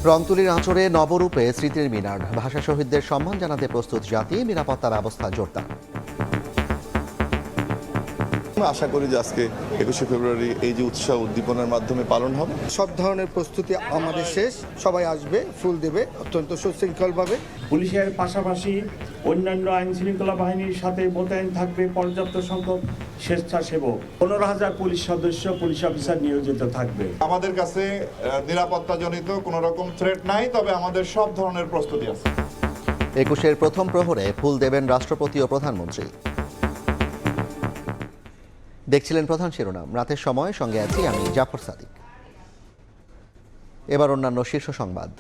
রংতুলির আঁচড়ে নবরূপে স্মৃতির মিনার, ভাষা শহীদদের সম্মান জানাতে প্রস্তুত জাতি, নিরাপত্তা ব্যবস্থা জোরদার। আশা করি যে আজকে 21শে ফেব্রুয়ারি এই যে উৎসাহ উদ্দীপনার মাধ্যমে পালন হবে। সব ধরনের প্রস্তুতি আমাদের শেষ, সবাই আসবে, ফুল দেবে অত্যন্ত সুশৃঙ্খলভাবে। পুলিশের পাশাপাশি অন্যান্য আইন শৃঙ্খলা বাহিনীর সাথে মোতায়েন থাকবে পর্যাপ্ত সংখ্যক স্বেচ্ছাসেবক। 15,000 পুলিশ সদস্য, পুলিশ অফিসার নিয়োজিত থাকবে। আমাদের কাছে নিরাপত্তাজনিত কোনো রকম থ্রেট নাই, তবে আমাদের সব ধরনের প্রস্তুতি আছে। 21-এর প্রথম প্রহরে ফুল দেবেন রাষ্ট্রপতি ও প্রধানমন্ত্রী। দেখছিলেন প্রধান শিরোনাম, রাতের সময়, সঙ্গে আছি আমি জাফর সাদিক। এবার অন্যান্য শীর্ষ সংবাদ।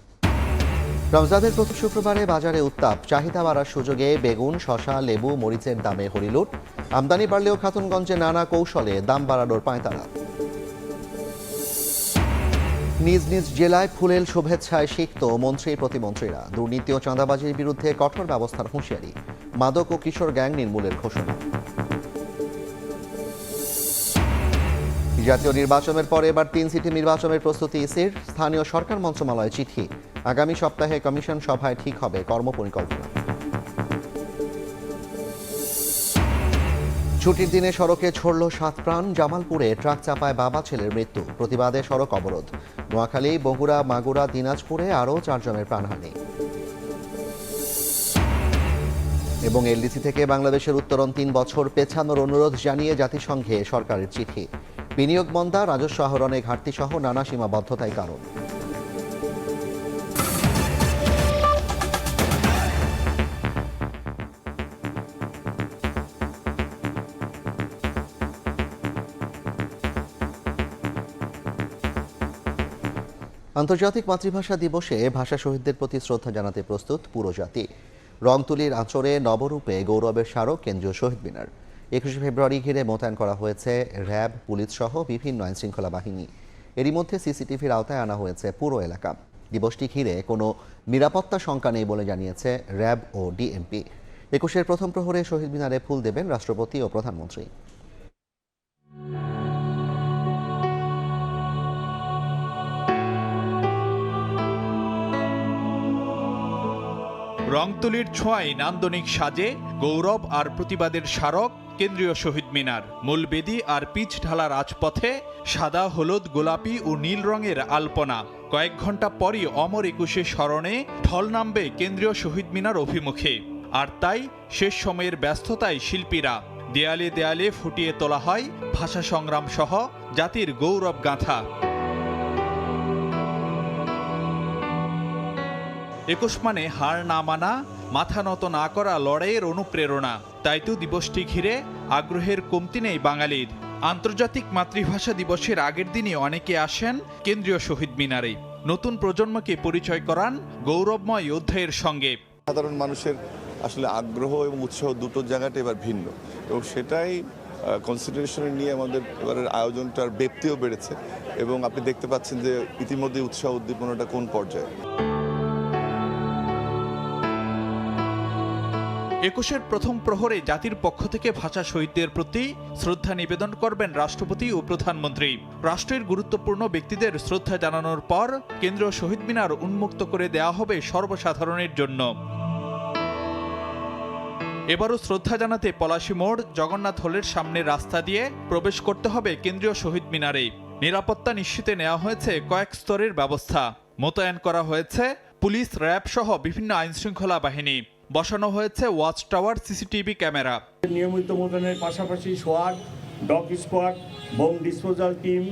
রমজানের প্রথম শুক্রবারে বাজারে উত্তাপ, চাহিদা বাড়ার সুযোগে বেগুন, শসা, লেবু, মরিচের দামে হরিলুট। আমদানি বাড়লেও খাতুনগঞ্জে নানা কৌশলে দাম বাড়ানোর পাঁয়তারা। নিজ নিজ জেলায় ফুলেল শুভেচ্ছায় সিক্ত মন্ত্রী প্রতিমন্ত্রীরা। দুর্নীতি ও চাঁদাবাজির বিরুদ্ধে কঠোর ব্যবস্থার হুঁশিয়ারি, মাদক ও কিশোর গ্যাং নির্মূলের ঘোষণা। জাতীয় নির্বাচনের পরে এবার 3 সিটি নির্বাচনের প্রস্তুতি ইসির, স্থানীয় সরকার মন্ত্রণালয়ে চিঠি। আগামী সপ্তাহে কমিশন সভায় ঠিক হবে কর্মপরিকল্পনা। ছুটির দিনে সড়কে ছড়ল 7 প্রাণ, জামালপুরে ট্রাক চাপায় বাবা ছেলের মৃত্যু, প্রতিবাদে সড়ক অবরোধ। নোয়াখালী, বগুড়া, মাগুরা, দিনাজপুরে আরও 4 জনের প্রাণহানি। এবং এলডিসি থেকে বাংলাদেশের উত্তরণ 3 বছর পেছানোর অনুরোধ জানিয়ে জাতিসংঘে সরকারের চিঠি। বিনিয়োগ মন্দা, রাজস্ব আহরণে ঘাটতি সহ নানা সীমাবদ্ধতাই কারণ। আন্তর্জাতিক মাতৃভাষা দিবসে ভাষা শহীদদের প্রতি শ্রদ্ধা জানাতে প্রস্তুত পুরো জাতি। রংতুলির আঁচড়ে নবরূপে গৌরবের স্মারক কেন্দ্রীয় শহীদ মিনার। 21শে ফেব্রুয়ারি ঘিরে মোতায়েন করা হয়েছে র্যাব, পুলিশ সহ বিভিন্ন আইনশৃঙ্খলা বাহিনী। এরই মধ্যে সিসিটিভির আওতায় আনা হয়েছে পুরো এলাকা। দিবসটি ঘিরে কোনো নিরাপত্তা শঙ্কা নেই বলে জানিয়েছে র্যাব ও ডিএমপি। 21-এর প্রথম প্রহরে শহীদ মিনারে ফুল দেবেন রাষ্ট্রপতি ও প্রধানমন্ত্রী। রংতুলির ছোঁয়ায় নান্দনিক সাজে গৌরব আর প্রতিবাদের স্মারক কেন্দ্রীয় শহীদ মিনার। মূল বেদি আর পিচ ঢালা রাজপথে সাদা, হলুদ, গোলাপি ও নীল রঙের আলপনা। কয়েক ঘন্টা পরই অমর 21শে স্মরণে ঢল নামবে কেন্দ্রীয় শহীদ মিনার অভিমুখে। আর তাই শেষ সময়ের ব্যস্ততায় শিল্পীরা দেয়ালে দেয়ালে ফুটিয়ে তোলা হয় ভাষা সংগ্রাম সহ জাতির গৌরব গাঁথা। 21 মানে হার না মানা, মাথা নত না করা লড়াইয়ের অনুপ্রেরণা। তাই তো দিবসটি ঘিরে আগ্রহের কমতি নেই বাঙালির। আন্তর্জাতিক মাতৃভাষা দিবসের আগের দিনে অনেকে আসেন কেন্দ্রীয় শহীদ মিনারে, নতুন প্রজন্মকে পরিচয় করান গৌরবময় অধ্যায়ের সঙ্গে। সাধারণ মানুষের আসলে আগ্রহ এবং উৎসাহ দুটো জায়গাটা এবার ভিন্ন, এবং সেটাই কনসিডারেশনে নিয়ে আমাদের এবারের আয়োজনটার ব্যাপ্তিও বেড়েছে। এবং আপনি দেখতে পাচ্ছেন যে ইতিমধ্যে উৎসাহ উদ্দীপনাটা কোন পর্যায়ে। 21-এর প্রথম প্রহরে জাতির পক্ষ থেকে ভাষা শহীদদের প্রতি শ্রদ্ধা নিবেদন করবেন রাষ্ট্রপতি ও প্রধানমন্ত্রী। রাষ্ট্রের গুরুত্বপূর্ণ ব্যক্তিদের শ্রদ্ধা জানানোর পর কেন্দ্রীয় শহীদ মিনার উন্মুক্ত করে দেওয়া হবে সর্বসাধারণের জন্য। এবারও শ্রদ্ধা জানাতে পলাশী মোড়, জগন্নাথ হলের সামনে রাস্তা দিয়ে প্রবেশ করতে হবে কেন্দ্রীয় শহীদ মিনারে। নিরাপত্তা নিশ্চিতে নেওয়া হয়েছে কয়েক স্তরের ব্যবস্থা। মোতায়েন করা হয়েছে পুলিশ, র্যাব সহ বিভিন্ন আইনশৃঙ্খলা বাহিনী। বসানো হয়েছে ওয়াচ টাওয়ার, সিসিটিভি ক্যামেরা। নিয়মিত মোতায়েনের পাশাপাশি সোয়াট, dog squad, bomb disposal team,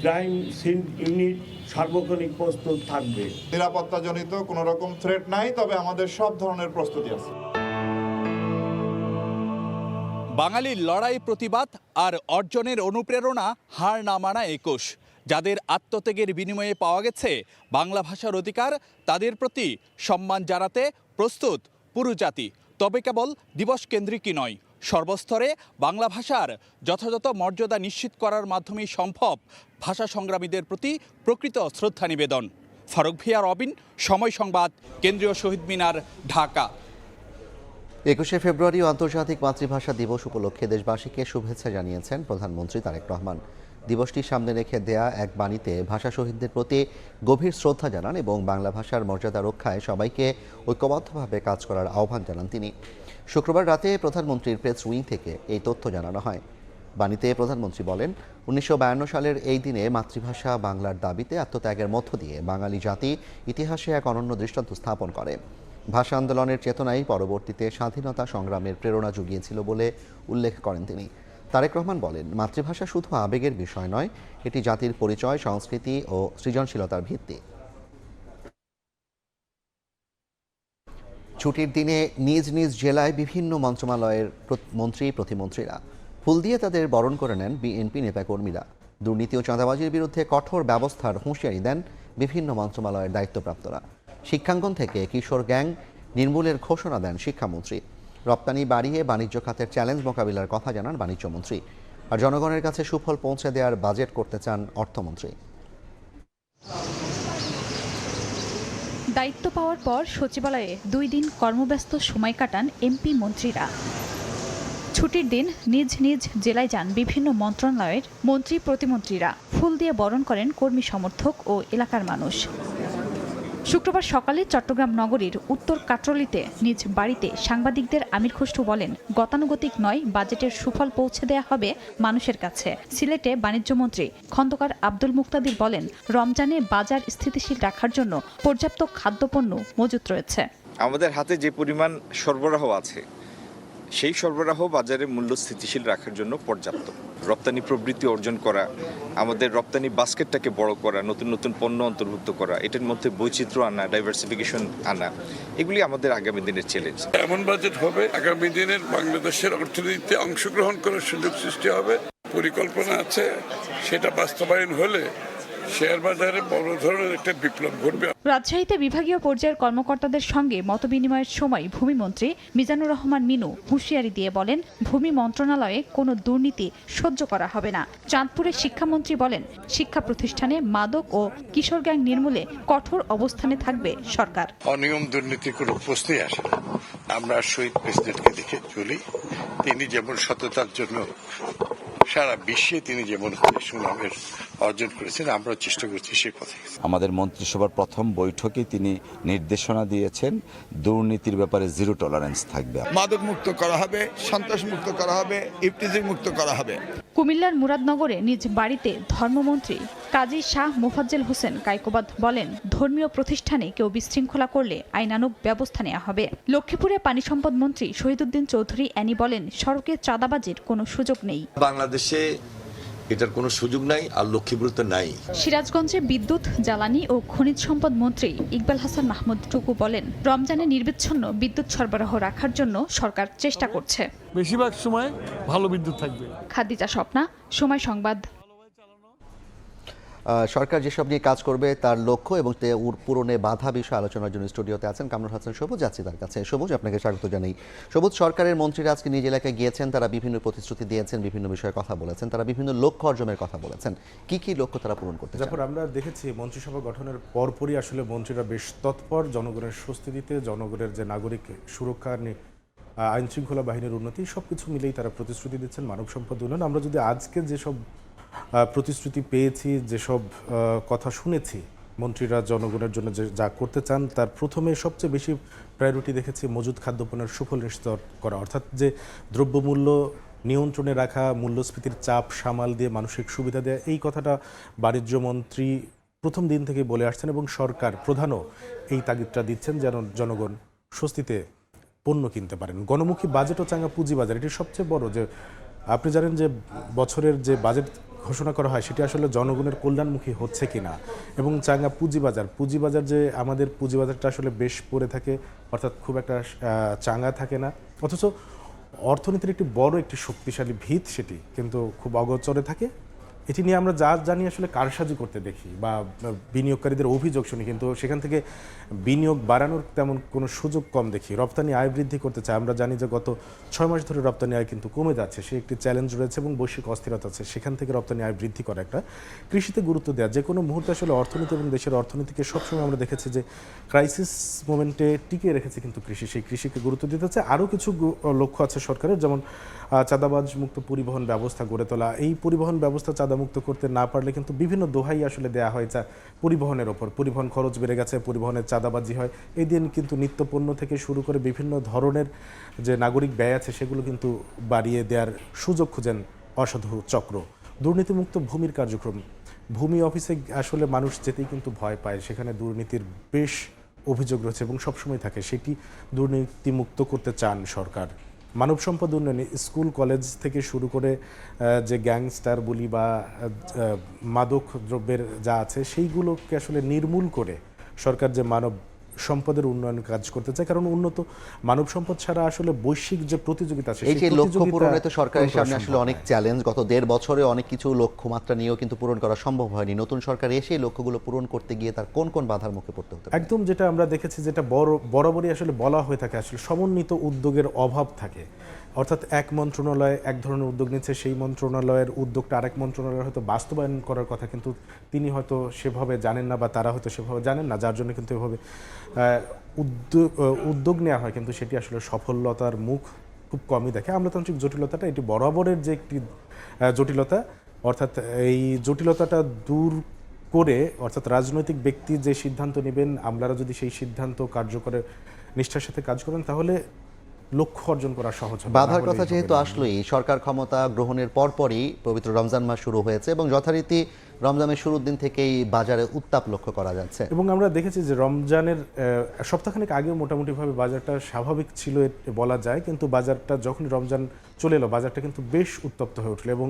crime scene unit সার্বক্ষণিক প্রস্তুত থাকবে। নিরাপত্তাজনিত কোনো রকম থ্রেট নাই, তবে আমাদের সব ধরনের প্রস্তুতি আছে। বাঙালির লড়াই, প্রতিবাদ আর অর্জনের অনুপ্রেরণা হার না মানা 21। যাদের আত্মত্যাগের বিনিময়ে পাওয়া গেছে বাংলা ভাষার অধিকার, তাদের প্রতি সম্মান জানাতে প্রস্তুত পুরো জাতি। তবে কেবল দিবস কেন্দ্রিকই নয়, সর্বস্তরে বাংলা ভাষার যথাযথ মর্যাদা নিশ্চিত করার মাধ্যমেই সম্ভব ভাষা সংগ্রামীদের প্রতি প্রকৃত শ্রদ্ধা নিবেদন। ফারুক ভিয়া, রবিন, সময় সংবাদ, কেন্দ্রীয় শহীদ মিনার, ঢাকা। 21শে ফেব্রুয়ারি আন্তর্জাতিক মাতৃভাষা দিবস উপলক্ষে দেশবাসীকে শুভেচ্ছা জানিয়েছেন প্রধানমন্ত্রী তারেক রহমান। দিবসটি সামনে রেখে দেয়া এক বাণীতে ভাষা শহীদদের প্রতি গভীর শ্রদ্ধা জানান এবং বাংলা ভাষার মর্যাদা রক্ষায় সবাইকে ঐক্যবদ্ধভাবে কাজ করার আহ্বান জানান তিনি। শুক্রবার রাতে প্রধানমন্ত্রীর প্রেস উইং থেকে এই তথ্য জানানো হয়। বাণীতে প্রধানমন্ত্রী বলেন, 1952 সালের এই দিনে মাতৃভাষা বাংলার দাবিতে আত্মত্যাগের মধ্য দিয়ে বাঙালি জাতি ইতিহাসে এক অনন্য দৃষ্টান্ত স্থাপন করে। ভাষা আন্দোলনের চেতনাই পরবর্তীতে স্বাধীনতা সংগ্রামের প্রেরণা জুগিয়েছিল বলে উল্লেখ করেন তিনি। তারেক রহমান বলেন, মাতৃভাষা শুধু আবেগের বিষয় নয়, এটি জাতির পরিচয়, সংস্কৃতি ও সৃজনশীলতার ভিত্তি। ছুটির দিনে নিজ নিজ জেলায় বিভিন্ন মন্ত্রণালয়ের মন্ত্রী প্রতিমন্ত্রীরা ফুল দিয়ে তাদের বরণ করে নেন বিএনপি নেতাকর্মীরা। দুর্নীতি ও চাঁদাবাজির বিরুদ্ধে কঠোর ব্যবস্থার হুঁশিয়ারি দেন বিভিন্ন মন্ত্রণালয়ের দায়িত্বপ্রাপ্তরা। শিক্ষাঙ্গন থেকে কিশোর গ্যাং নির্মূলের ঘোষণা দেন শিক্ষামন্ত্রী। রপ্তানি বাড়িয়ে বাণিজ্য খাতের চ্যালেঞ্জ মোকাবিলার কথা জানান বাণিজ্যমন্ত্রী। আর জনগণের কাছে সুফল পৌঁছে দেওয়ার বাজেট করতে চান অর্থমন্ত্রী। দায়িত্ব পাওয়ার পর সচিবালয়ে 2 দিন কর্মব্যস্ত সময় কাটান এমপি মন্ত্রীরা। ছুটির দিন নিজ নিজ জেলায় যান বিভিন্ন মন্ত্রণালয়ের মন্ত্রী প্রতিমন্ত্রীরা। ফুল দিয়ে বরণ করেন কর্মী সমর্থক ও এলাকার মানুষ। শুক্রবার সকালে চট্টগ্রাম নগরীর উত্তর কাটরলিতে নিজ বাড়িতে সাংবাদিকদের আমির খসরু বলেন, গতানুগতিক নয়, বাজেটের সুফল পৌঁছে দেয়া হবে মানুষের কাছে। সিলেটে বাণিজ্যমন্ত্রী খন্দকার আব্দুল মুক্তাদির বলেন, রমজানে বাজার স্থিতিশীল রাখার জন্য পর্যাপ্ত খাদ্যপণ্য মজুত রয়েছে। আমাদের হাতে যে পরিমাণ সরবরাহ আছে সেই সরবরাহ বাজারে মূল্য স্থিতিশীল রাখার জন্য পর্যাপ্ত। রপ্তানি প্রবৃদ্ধি অর্জন করা, আমাদের রপ্তানি বাস্কেটটাকে বড় করা, নতুন নতুন পণ্য অন্তর্ভুক্ত করা, এটার মধ্যে বৈচিত্র্য আনা, ডাইভার্সিফিকেশন আনা, এগুলি আমাদের আগামী দিনের চ্যালেঞ্জ। এমন বাজেট হবে আগামী দিনের বাংলাদেশের অর্থনীতিতে অংশগ্রহণ করার সুযোগ সৃষ্টি হবে। পরিকল্পনা আছে, সেটা বাস্তবায়ন হলে শেয়ার বাজারে বড় ধরনের একটা বিপ্লব ঘটবে। রাজশাহীতে বিভাগীয় পর্যায়ের কর্মকর্তাদের সঙ্গে মতবিনিময়ের সময় ভূমিমন্ত্রী মিজানুর রহমান মিনু হুঁশিয়ারি দিয়ে বলেন, ভূমি মন্ত্রণালয়ে কোনো দুর্নীতি সহ্য করা হবে না। চাঁদপুরের শিক্ষামন্ত্রী বলেন, শিক্ষা প্রতিষ্ঠানে মাদক ও কিশোর গ্যাং নির্মূলে কঠোর অবস্থানে থাকবে সরকার। অনিয়ম দুর্নীতি কোনো প্রশ্নই আসে না। আমরা শহীদ প্রেসিডেন্টকে দেখে চলি, তিনি যেমন সততার জন্য সারা বিশ্বে তিনি যেমন সুনামের অর্জন করেছেন, আমরা চেষ্টা করছি সেই পথে। আমাদের মন্ত্রিসভার প্রথম বৈঠকে তিনি নির্দেশনা দিয়েছেন, দুর্নীতির ব্যাপারে জিরো টলারেন্স থাকবে। মাদক মুক্ত করা হবে, সন্ত্রাস মুক্ত করা হবে, ইফতিজিং মুক্ত করা হবে। কুমিল্লার মুরাদনগরে নিজ বাড়িতে ধর্মমন্ত্রী কাজী শাহ মোফাজ্জেল হোসেন কায়কোবাদ বলেন, ধর্মীয় প্রতিষ্ঠানে কেউ বিশৃঙ্খলা করলে আইনানুগ ব্যবস্থা নেওয়া হবে। লক্ষ্মীপুরে পানি সম্পদ মন্ত্রী শহীদুদ্দিন চৌধুরী অ্যানি বলেন, সড়কে চাঁদাবাজির কোনো সুযোগ নেই। বাংলাদেশে এটার কোনো সুযোগ নাই, আর লক্ষ্মীপুরে তো নাই। সিরাজগঞ্জে বিদ্যুৎ, জ্বালানি ও খনিজ সম্পদ মন্ত্রী ইকবাল হাসান মাহমুদ টুকু বলেন, রমজানে নির্বিচ্ছিন্ন বিদ্যুৎ সরবরাহ রাখার জন্য সরকার চেষ্টা করছে। বেশিরভাগ সময় ভালো বিদ্যুৎ থাকবে। খাদিজা স্বপ্না, সময় সংবাদ। সরকার যেসব নিয়ে কাজ করবে তার লক্ষ্য এবং পূরণে বাধা বিষয়ে আলোচনার জন্য স্টুডিওতে আছেন কামরুল হাসান সবুজ। যাচ্ছি তার কাছে। সবুজ, আপনাকে স্বাগত জানাই। সবুজ, সরকারের মন্ত্রীরা আজকে নিজ এলাকায় গিয়েছেন, তারা বিভিন্ন প্রতিশ্রুতি দিয়েছেন, বিভিন্ন বিষয়ে কথা বলেছেন, তারা বিভিন্ন লক্ষ্য অর্জনের কথা বলেছেন। কি কি লক্ষ্য তারা পূরণ করতে চান? আমরা দেখেছি মন্ত্রিসভা গঠনের পরপরই আসলে মন্ত্রীরা বেশ তৎপর জনগণের স্বস্তি দিতে, জনগণের যে নাগরিক সুরক্ষা, আইন শৃঙ্খলা বাহিনীর উন্নতি, সবকিছু মিলেই তারা প্রতিশ্রুতি দিচ্ছেন। মানব সম্পদ উন্নয়ন, আমরা যদি আজকে যেসব প্রতিশ্রুতি পেয়েছি, যেসব কথা শুনেছি মন্ত্রীরা জনগণের জন্য যা করতে চান, তার প্রথমে সবচেয়ে বেশি প্রায়োরিটি দেখেছি মজুদ খাদ্যপণ্যের সুফল নিশ্চিত করা, অর্থাৎ যে দ্রব্যমূল্য নিয়ন্ত্রণে রাখা, মূল্যস্ফীতির চাপ সামাল দিয়ে মানসিক সুবিধা দেওয়া, এই কথাটা বাণিজ্যমন্ত্রী প্রথম দিন থেকে বলে আসছেন এবং সরকার প্রধানও এই তাগিদটা দিচ্ছেন যেন জনগণ স্বস্তিতে পণ্য কিনতে পারেন। গণমুখী বাজেট ও চাঙ্গা পুঁজিবাজার, এটি সবচেয়ে বড়। যে আপনি জানেন যে বছরের যে বাজেট ঘোষণা করা হয় সেটি আসলে জনগণের কল্যাণমুখী হচ্ছে কিনা, এবং চাঙ্গা পুঁজিবাজার যে আমাদের পুঁজিবাজারটা আসলে বেশ পড়ে থাকে, অর্থাৎ খুব একটা চাঙ্গা থাকে না, অথচ অর্থনীতির একটি শক্তিশালী ভিত সেটি কিন্তু খুব অগোচরে থাকে। এটি নিয়ে আমরা যা জানি আসলে কারসাজি করতে দেখি বা বিনিয়োগকারীদের অভিযোগ শুনি, কিন্তু সেখান থেকে বিনিয়োগ বাড়ানোর তেমন কোনো সুযোগ কম দেখি। রপ্তানি আয় বৃদ্ধি করতে চায়, আমরা জানি যে গত 6 মাস ধরে রপ্তানি আয় কিন্তু কমে যাচ্ছে, সে একটি চ্যালেঞ্জ রয়েছে এবং বৈশ্বিক অস্থিরতা আছে, সেখান থেকে রপ্তানি আয় বৃদ্ধি করা একটা। কৃষিতে গুরুত্ব দেওয়া, যে কোনো মুহূর্তে আসলে অর্থনীতি এবং দেশের অর্থনীতিকে সবসময় আমরা দেখেছি যে ক্রাইসিস মোমেন্টে টিকিয়ে রেখেছে কিন্তু কৃষি, সেই কৃষিকে গুরুত্ব দিতে হচ্ছে। আরও কিছু লক্ষ্য আছে সরকারের, যেমন চাঁদাবাজ মুক্ত পরিবহন ব্যবস্থা গড়ে তোলা। এই পরিবহন ব্যবস্থা চাঁদা চাঁদামুক্ত করতে না পারলে কিন্তু বিভিন্ন দোহাই আসলে দেয়া হয় যা পরিবহনের ওপর। পরিবহন খরচ বেড়ে গেছে, পরিবহনের চাঁদাবাজি হয়, এই দিন কিন্তু নিত্যপণ্য থেকে শুরু করে বিভিন্ন ধরনের যে নাগরিক ব্যয় আছে সেগুলো কিন্তু বাড়িয়ে দেওয়ার সুযোগ খুঁজেন অসাধু চক্র। দুর্নীতিমুক্ত ভূমির কার্যক্রম, ভূমি অফিসে আসলে মানুষ যেতেই কিন্তু ভয় পায়, সেখানে দুর্নীতির বেশ অভিযোগ রয়েছে এবং সবসময় থাকে, সেটি দুর্নীতিমুক্ত করতে চান সরকার। মানব সম্পদ উন্নয়নে স্কুল কলেজ থেকে শুরু করে যে গ্যাংস্টার বলি বা মাদক দ্রব্যের যা আছে সেইগুলোকে আসলে নির্মূল করে সরকার যে মানব সম্পদের উন্নয়ন কাজ করতে চায়, কারণ উন্নত মানব সম্পদ ছাড়া আসলে বৈশ্বিক যে প্রতিযোগিতা আছে এই যে লক্ষ্য পূরণে তো সরকারের সামনে আসলে অনেক চ্যালেঞ্জ। গত 1.5 বছরে অনেক কিছু লক্ষ্যমাত্রা নিয়েও কিন্তু পূরণ করা সম্ভব হয়নি। নতুন সরকার এসে এই লক্ষ্যগুলো পূরণ করতে গিয়ে তার কোন কোন বাধার মুখে পড়তে হতে পারে? একদম যেটা আমরা দেখেছি, যেটা বরাবরই আসলে বলা হয়ে থাকে, আসলে সমন্বিত উদ্যোগের অভাব থাকে। অর্থাৎ এক মন্ত্রণালয় এক ধরনের উদ্যোগ নিচ্ছে, সেই মন্ত্রণালয়ের উদ্যোগটা আরেক মন্ত্রণালয় হয়তো বাস্তবায়ন করার কথা, কিন্তু তিনি হয়তো সেভাবে জানেন না বা তারা হয়তো সেভাবে জানেন না, যার জন্য কিন্তু এভাবে উদ্যোগ নেওয়া হয়, কিন্তু সেটি আসলে সফলতার মুখ খুব কমই দেখে। আমলাতান্ত্রিক জটিলতাটা এটি বরাবরের যে একটি জটিলতা, অর্থাৎ এই জটিলতাটা দূর করে, অর্থাৎ রাজনৈতিক ব্যক্তি যে সিদ্ধান্ত নেবেন, আমলারা যদি সেই সিদ্ধান্ত কার্যকরে নিষ্ঠার সাথে কাজ করেন তাহলে লক্ষ্য অর্জন করা সহজ হবে। বাধার কথা যেহেতু আসলোই, সরকার ক্ষমতা গ্রহণের পরপরই পবিত্র রমজান মাস শুরু হয়েছে এবং যথারীতি রমজানের শুরুর দিন থেকেই বাজারে উত্তাপ লক্ষ্য করা যাচ্ছে। এবং আমরা দেখেছি যে রমজানের সপ্তাহখানেক আগেও মোটামুটিভাবে বাজারটা স্বাভাবিক ছিল বলা যায়, কিন্তু বাজারটা যখন রমজান চলে এলো বাজারটা কিন্তু বেশ উত্তপ্ত হয়ে উঠলো। এবং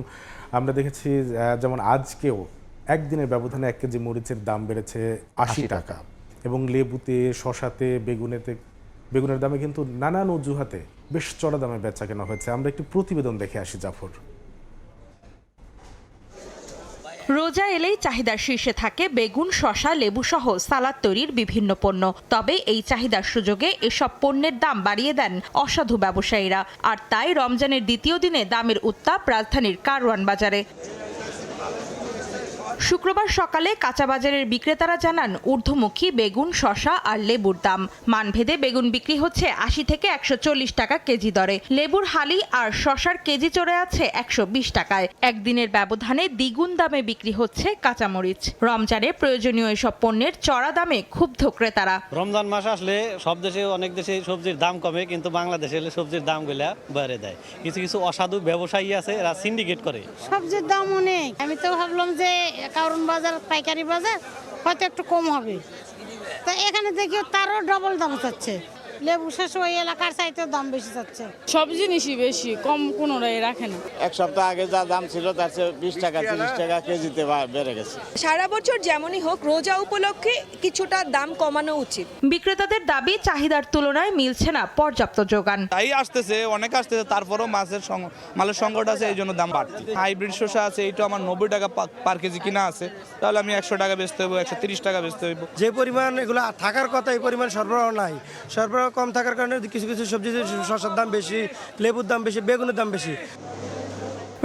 আমরা দেখেছি যেমন আজকেও একদিনের ব্যবধানে 1 কেজি মরিচের দাম বেড়েছে 80 টাকা, এবং লেবুতে, শশাতে, বেগুনের দামে কিন্তু নানান অজুহাতে বেশ চড়া দামে বেচা কেনা হয়েছে। আমরা একটি প্রতিবেদন দেখে আসি জাফর। রোজা এলেই চাহিদার শীর্ষে থাকে বেগুন, শসা, লেবু সহ সালাদ তৈরির বিভিন্ন পণ্য। তবে এই চাহিদার সুযোগে এসব পণ্যের দাম বাড়িয়ে দেন অসাধু ব্যবসায়ীরা। আর তাই রমজানের দ্বিতীয় দিনে দামের উত্তাপ রাজধানীর কারওয়ান বাজারে। শুক্রবার সকালে কাঁচা বাজারের বিক্রেতারা জানান ঊর্ধ্বমুখী বেগুন, শসা আর লেবুর দাম। মানভেদে বেগুন বিক্রি হচ্ছে 80 থেকে 140 টাকা কেজি দরে। লেবুর হালি আর শসার কেজি চড়ে আছে 120 টাকায়। একদিনের ব্যবধানে দ্বিগুণ দামে বিক্রি হচ্ছে কাঁচামরিচ। রমজানে প্রয়োজনীয় এসব পণ্যের চড়া দামে ক্ষুব্ধ ক্রেতারা। রমজান মাস আসলে সব দেশে অনেক দেশে সবজির দাম কমে, কিন্তু বাংলাদেশে এলে সবজির দামগুলা বেড়ে দেয়। কিছু কিছু অসাধু ব্যবসায়ী আছে, এরা সিন্ডিকেট করে। সবজির দাম অনেক, আমি তো ভাবলাম যে কারণ বাজার পাইকারি বাজার হয়তো একটু কম হবে, তো এখানে দেখি তারও ডবল দাম চাচ্ছে। লেবু শেষ ওই এলাকার চাইতেও দাম বেশি চাচ্ছে। সব জিনিসই বেশি, কম কোনোটাই রাখে না। এক সপ্তাহ আগে যা দাম ছিল তার চেয়ে 20 টাকা 30 টাকা কেজিতে বেড়ে গেছে। সারা বছর যেমনই হোক রোজা উপলক্ষে কিছুটা দাম কমানো উচিত। বিক্রেতাদের দাবি চাহিদার তুলনায় মিলছে না পর্যাপ্ত যোগান। তাই আসতেছে, অনেক আসতেছে, তারপরও মালের সংকট আছে, এই জন্য দাম বাড়ছে। হাইব্রিড শসা আছে, এইটা আমার 90 টাকা পার কেজি কিনা আছে, তাহলে আমি 100 টাকা বেচতে হইব, 130 টাকা বেচতে হইব। যে পরিমাণ এগুলো থাকার কথা এই পরিমাণ সরবরাহ নাই। সরবরাহ কম থাকার কারণে কিছু কিছু সবজি, শসার দাম বেশি, লেবুর দাম বেশি, বেগুনের দাম বেশি।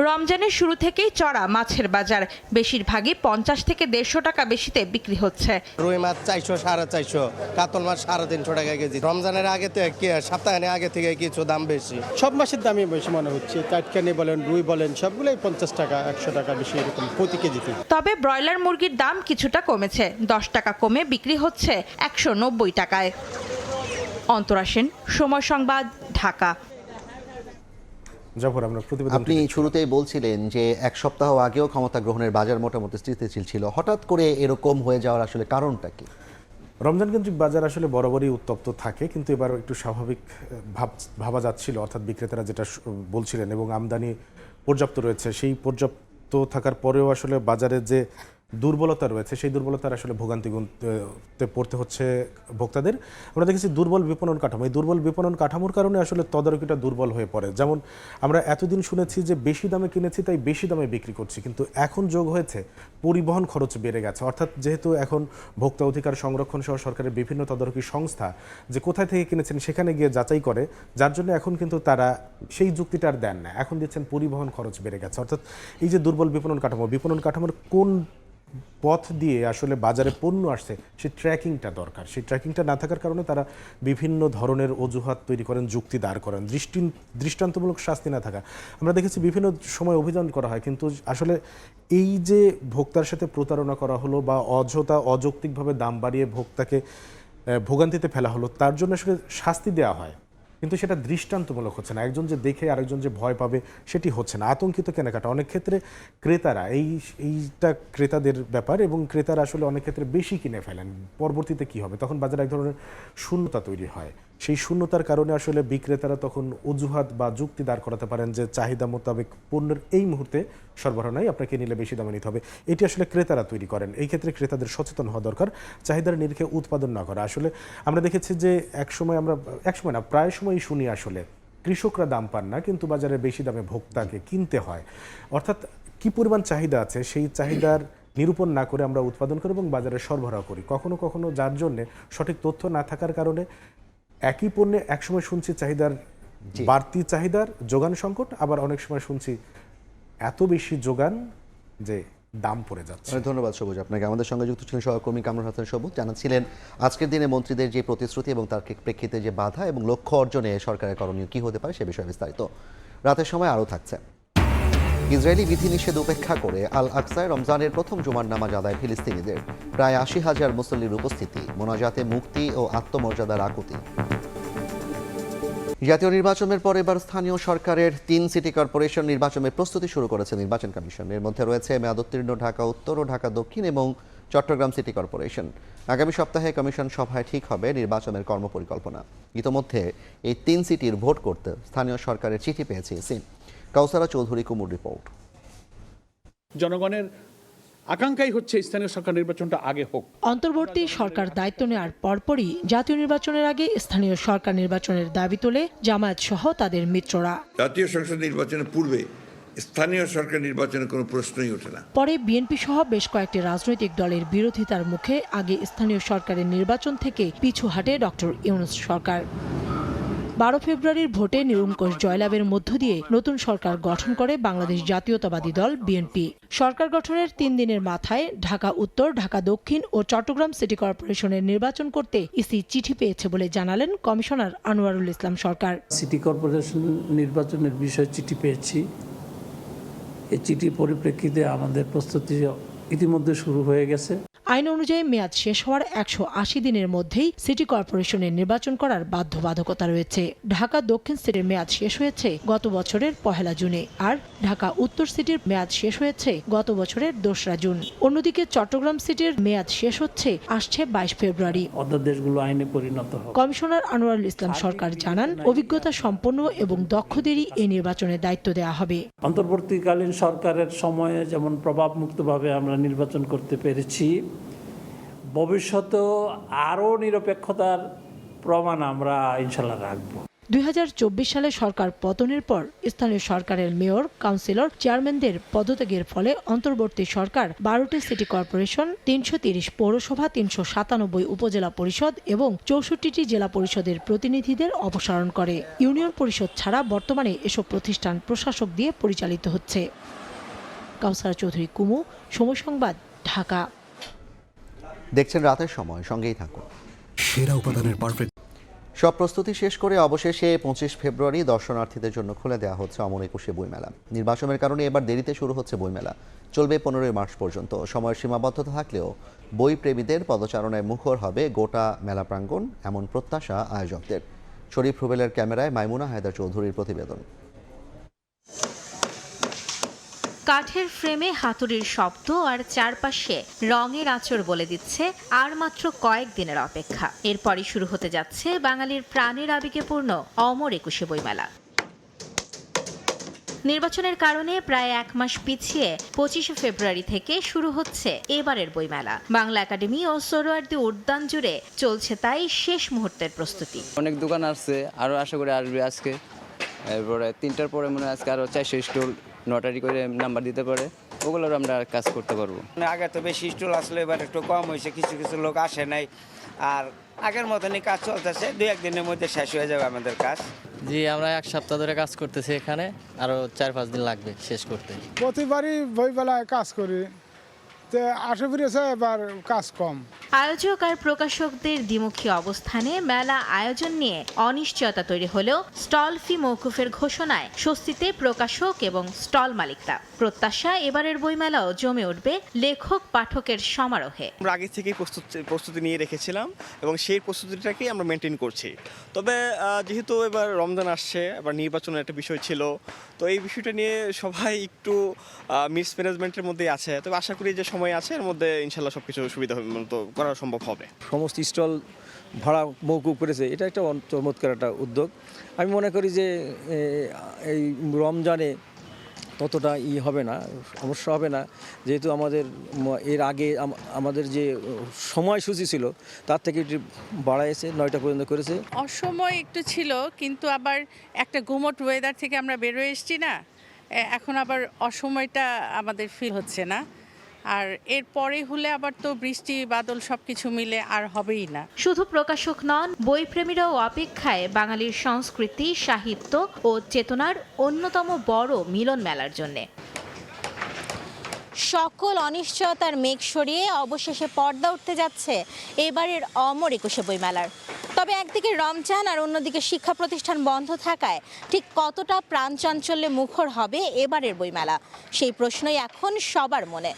রমজানের শুরু থেকেই চড়া মাছের বাজার, বেশিরভাগই 50 থেকে 150 টাকা বেশিতে বিক্রি হচ্ছে। রুই মাছ 400, 450, কাতল মাছ 350 টাকা কেজি। রমজানের আগে থেকে সপ্তাহের আগে থেকে কিছু দাম বেশি। সব মাছের দামই বেশি মনে হচ্ছে, কাটকানি বলেন, রুই বলেন, সবগুলোই 50 টাকা 100 টাকা বেশি এরকম প্রতি কেজিতে। তবে ব্রয়লার মুরগির দাম কিছুটা কমেছে, 10 টাকা কমে বিক্রি হচ্ছে 190 টাকায়। অন্তরা সেন, সময় সংবাদ, ঢাকা। আপনি শুরুতেই বলছিলেন যে এক সপ্তাহ আগেও ক্ষমতা গ্রহণের বাজার মোটামুটি স্থিতিশীল ছিল, হঠাৎ করে এরকম হয়ে যাওয়ার আসলে কারণটা কি? রমজান কেন্দ্রিক বাজার আসলে বরাবরই উত্তপ্ত থাকে, কিন্তু এবার একটু স্বাভাবিক ভাবা যাচ্ছিল, অর্থাৎ বিক্রেতারা যেটা বলছিলেন, এবং আমদানি পর্যাপ্ত রয়েছে। সেই পর্যাপ্ত থাকার পরেও আসলে বাজারে যে দুর্বলতা রয়েছে সেই দুর্বলতার আসলে ভোগান্তিতে পড়তে হচ্ছে ভোক্তাদের। আমরা দেখেছি দুর্বল বিপণন কাঠামো, এই দুর্বল বিপণন কাঠামোর কারণে আসলে তদারকিটা দুর্বল হয়ে পড়ে। যেমন আমরা এতদিন শুনেছি যে বেশি দামে কিনেছি তাই বেশি দামে বিক্রি করছি, কিন্তু এখন যোগ হয়েছে পরিবহন খরচ বেড়ে গেছে। অর্থাৎ যেহেতু এখন ভোক্তা অধিকার সংরক্ষণ সহ সরকারের বিভিন্ন তদারকি সংস্থা যে কোথায় থেকে কিনেছেন সেখানে গিয়ে যাচাই করে, যার জন্য এখন কিন্তু তারা সেই যুক্তিটা আর দেন না, এখন দিচ্ছেন পরিবহন খরচ বেড়ে গেছে। অর্থাৎ এই যে দুর্বল বিপণন কাঠামোর কোন পথ দিয়ে আসলে বাজারে পণ্য আসছে সেই ট্র্যাকিংটা দরকার। সেই ট্র্যাকিংটা না থাকার কারণে তারা বিভিন্ন ধরনের অজুহাত তৈরি করেন, যুক্তি দাঁড় করেন, দৃষ্টান্তমূলক শাস্তি না থাকা। আমরা দেখেছি বিভিন্ন সময় অভিযান করা হয়, কিন্তু আসলে এই যে ভোক্তার সাথে প্রতারণা করা হলো বা অযৌক্তিকভাবে দাম বাড়িয়ে ভোক্তাকে ভোগান্তিতে ফেলা হলো, তার জন্য আসলে শাস্তি দেওয়া হয়, কিন্তু সেটা দৃষ্টান্তমূলক হচ্ছে না। একজন যে দেখে আরেকজন যে ভয় পাবে সেটি হচ্ছে না। আতঙ্কিত কেনাকাটা, অনেক ক্ষেত্রে ক্রেতারা এইটা ক্রেতাদের ব্যাপার, এবং ক্রেতারা আসলে অনেক ক্ষেত্রে বেশি কিনে ফেলেন। পরবর্তীতে কি হবে? তখন বাজারে এক ধরনের শূন্যতা তৈরি হয়। সেই শূন্যতার কারণে আসলে বিক্রেতারা তখন অজুহাত বা যুক্তি দাঁড় করাতে পারেন যে চাহিদা মোতাবেক পণ্যের এই মুহূর্তে সরবরাহ নাই, আপনাকে নিলে বেশি দামে নিতে হবে। এটি আসলে ক্রেতারা তৈরি করেন। এই ক্ষেত্রে ক্রেতাদের সচেতন হওয়া দরকার, চাহিদার নিরিখে উৎপাদন না করা। আসলে আমরা দেখেছি যে একসময় না, প্রায় সময়ই শুনি আসলে কৃষকরা দাম পান না, কিন্তু বাজারে বেশি দামে ভোক্তাকে কিনতে হয়। অর্থাৎ কি পরিমাণ চাহিদা আছে সেই চাহিদার নিরূপণ না করে আমরা উৎপাদন করি এবং বাজারে সরবরাহ করি। কখনো কখনো যার জন্যে সঠিক তথ্য না থাকার কারণে একই পণ্যে একসময় শুনছি বাড়তি চাহিদার যোগান সংকট, আবার অনেক সময় শুনছি এত বেশি যোগান যে দাম পড়ে যাচ্ছে। ধন্যবাদ সবুজ আপনাকে। আমাদের সঙ্গে যুক্ত ছিলেন সহকর্মী কামরুল হাসান সবুজ, জানাচ্ছিলেন আজকের দিনে মন্ত্রীদের যে প্রতিশ্রুতি এবং তার প্রেক্ষিতে যে বাধা এবং লক্ষ্য অর্জনে সরকারের করণীয় কি হতে পারে সে বিষয়ে বিস্তারিত রাতের সময় আরও থাকছে। ইসরায়েলি বিধিনিষেধ উপেক্ষা করে আল আকসায় রমজানের প্রথম জুমার নামাজ আদায় ফিলিস্তিনিদের। প্রায় ৮০,০০০ মুসল্লির উপস্থিতি, মোনাজাতে মুক্তি ও আত্মমর্যাদার আকুতি। জাতীয় নির্বাচনের পর এবার স্থানীয় সরকারের ৩ সিটি কর্পোরেশন নির্বাচনের প্রস্তুতি শুরু করেছে নির্বাচন কমিশন। এর মধ্যে রয়েছে মেয়াদোত্তীর্ণ ঢাকা উত্তর ও ঢাকা দক্ষিণ এবং চট্টগ্রাম সিটি কর্পোরেশন। আগামী সপ্তাহে কমিশন সভায় ঠিক হবে নির্বাচনের কর্মপরিকল্পনা। ইতোমধ্যে এই ৩ সিটির ভোট করতে স্থানীয় সরকারের চিঠি পেয়েছে সিন। কাউসারা চৌধুরী কুমুর রিপোর্ট। জনগণের আকাঙ্ক্ষাই হচ্ছে স্থানীয় সরকার নির্বাচনটা আগে হোক। অন্তর্বর্তী সরকার দায়িত্ব নেওয়ার পরপরই জাতীয় নির্বাচনের আগে স্থানীয় সরকার নির্বাচনের দাবি তোলে জামায়াত সহ তাদের মিত্ররা। জাতীয় সংসদ নির্বাচনের পূর্বে স্থানীয় সরকার নির্বাচনের কোনো প্রশ্নই ওঠে না। পরে বিএনপি সহ বেশ কয়েকটি রাজনৈতিক দলের বিরোধিতার মুখে আগে স্থানীয় সরকারের নির্বাচন থেকে পিছু হাঁটে ডক্টর ইউনূস সরকার। 12 ফেব্রুয়ারির ভোটে নিরঙ্কুশ জয়লাভের মধ্য দিয়ে নতুন সরকার গঠন করে বাংলাদেশ জাতীয়তাবাদী দল বিএনপি। সরকার গঠনের 3 দিনের মাথায় ঢাকা উত্তর, ঢাকা দক্ষিণ ও চট্টগ্রাম সিটি কর্পোরেশনের নির্বাচন করতে ইসি চিঠি পেয়েছে বলে জানালেন কমিশনার আনোয়ারুল ইসলাম সরকার। সিটি কর্পোরেশন নির্বাচনের বিষয়ে চিঠি পেয়েছি। এই চিঠির পরিপ্রেক্ষিতে আমাদের প্রস্তুতি ইতিমধ্যে শুরু হয়ে গেছে। আইন অনুযায়ী মেয়াদ শেষ হওয়ার 180 দিনের মধ্যেই সিটি কর্পোরেশনের নির্বাচন করার বাধ্যবাধকতা রয়েছে। ঢাকা দক্ষিণ সিটির মেয়াদ শেষ হয়েছে গত বছরের 1 জুনে, আর ঢাকা উত্তর সিটির মেয়াদ শেষ হয়েছে গত বছরের 2 জুন। অন্যদিকে চট্টগ্রাম সিটির মেয়াদ শেষ হচ্ছে আসছে 22 ফেব্রুয়ারি। অধ্যাদেশগুলো আইনে পরিণত হবে। কমিশনার আনোয়ারুল ইসলাম সরকার জানান, অভিজ্ঞতা সম্পন্ন এবং দক্ষদেরই এই নির্বাচনের দায়িত্ব দেওয়া হবে। অন্তর্বর্তীকালীন সরকারের সময়ে যেমন প্রভাবমুক্তভাবে আমরা নির্বাচন করতে পেরেছি, ভবিষ্যতেও আরও নিরপেক্ষতার প্রমাণ আমরা ইনশাল্লাহ রাখব। 2024 সালে সরকার পতনের পর স্থানীয় সরকারের মেয়র, কাউন্সিলর, চেয়ারম্যানদের পদত্যাগের ফলে অন্তর্বর্তী সরকার 12টি সিটি কর্পোরেশন, 330 পৌরসভা, 397 উপজেলা পরিষদ এবং 64টি জেলা পরিষদের প্রতিনিধিদের অপসারণ করে। ইউনিয়ন পরিষদ ছাড়া বর্তমানে এসব প্রতিষ্ঠান প্রশাসক দিয়ে পরিচালিত হচ্ছে। কাউসারা চৌধুরী কুমু, সময় সংবাদ, ঢাকা। দেখছেন রাতের সময়, সঙ্গেই থাকুন। সেরা উপাদানের পারফেক্ট সব প্রস্তুতি শেষ করে অবশেষে 25 ফেব্রুয়ারি দর্শনার্থীদের জন্য খুলে দেওয়া হচ্ছে অমর একুশে বইমেলা। নির্বাচনের কারণে এবার দেরিতে শুরু হচ্ছে বইমেলা, চলবে 15 মার্চ পর্যন্ত। সময়ের সীমাবদ্ধতা থাকলেও বই প্রেমীদের পদচারণায় মুখর হবে গোটা মেলা প্রাঙ্গণ, এমন প্রত্যাশা আয়োজকদের। শরীফ রুবেলের ক্যামেরায় মাইমুনা হায়দার চৌধুরীর প্রতিবেদন। কাঠের ফ্রেমে হাতুড়ির শব্দ আর চারপাশে রঙের আঁচড় বলে দিচ্ছে আর মাত্র কয়েকদিনের অপেক্ষা। এরপরই শুরু হতে যাচ্ছে বাঙালির প্রাণের আবেগে পূর্ণ অমর একুশে বইমেলা। নির্বাচনের কারণে প্রায় 1 মাস পিছিয়ে 25 ফেব্রুয়ারি থেকে শুরু হচ্ছে এবারের বইমেলা। বাংলা একাডেমি ও সোহরাওয়ার্দী উদ্যান জুড়ে চলছে তাই শেষ মুহূর্তের প্রস্তুতি। অনেক দোকান আসছে, আরো আশা করি আসবে আজকে। এরপরে 3টার পরে মনে হয় আজকে আরো 400 স্টল নোটারি করে নাম্বার দিতে পারে, ওগুলোর আমরা কাজ করতে পারবো। আগে তো বেশি স্টল আসলে এবার একটু কম হয়েছে, কিছু কিছু লোক আসে নাই। আর আগের মতনই কাজ চলতেছে, 2-1 দিনের মধ্যে শেষ হয়ে যাবে আমাদের কাজ। জি, আমরা 1 সপ্তাহ ধরে কাজ করতেছি এখানে, আরো 4-5 দিন লাগবে শেষ করতে। প্রতিবারই বইমেলায় কাজ করি, আশা করেছে এবার কাজ কম। আয়োজক আর প্রকাশকদের দ্বিমুখী অবস্থানে মেলা আয়োজন নিয়ে অনিশ্চয়তা তৈরি হলেও স্টল ফি মওকুফের ঘোষণায় স্বস্তিতে প্রকাশক এবং স্টল মালিকরা। প্রত্যাশা এবারের বইমেলাও জমে উঠবে লেখক পাঠকের সমারোহে। আমরা আগে থেকেই প্রস্তুতি নিয়ে রেখেছিলাম এবং সেই প্রস্তুতিটাকেই আমরা মেনটেন করছি। তবে যেহেতু এবার রমজান আসছে, এবার নির্বাচনের একটা বিষয় ছিল, তো এই বিষয়টা নিয়ে সবাই একটু মিসম্যানেজমেন্টের মধ্যে আছে। তবে আশা করি যে সময় আছে এর মধ্যে ইনশাল্লাহ সবকিছু সুবিধা করা সম্ভব হবে। সমস্ত স্টল ভাড়া মওকুফ করেছে, এটা একটা চমৎকার একটা উদ্যোগ। আমি মনে করি যে এই রমজানে ততটা হবে না, সমস্যা হবে না, যেহেতু আমাদের এর আগে আমাদের যে সময়সূচি ছিল তার থেকে একটু বাড়াইছে, 9টা পর্যন্ত করেছে। অসময় একটু ছিল, কিন্তু আবার একটা গুমট ওয়েদার থেকে আমরা বেরোয় এসেছি না, এখন আবার অসময়টা আমাদের ফিল হচ্ছে না। আর এরপরে হলে আবার তো বৃষ্টি বাদল সবকিছু মিলে আর হবেই না। শুধু প্রকাশক নন, বইপ্রেমীরাও অপেক্ষায় বাঙালির সংস্কৃতি, সাহিত্য ও চেতনার অন্যতম বড় মিলন মেলার জন্যে। সকল অনিশ্চয়তার মেঘ সরিয়ে অবশেষে পর্দা উঠতে যাচ্ছে এবারের অমর 21শে বইমেলার। তবে একদিকে রমজান আর অন্যদিকে শিক্ষা প্রতিষ্ঠান বন্ধ থাকায় ঠিক কতটা প্রাণচাঞ্চল্যে মুখর হবে এবারের বইমেলা, সেই প্রশ্নই এখন সবার মনে।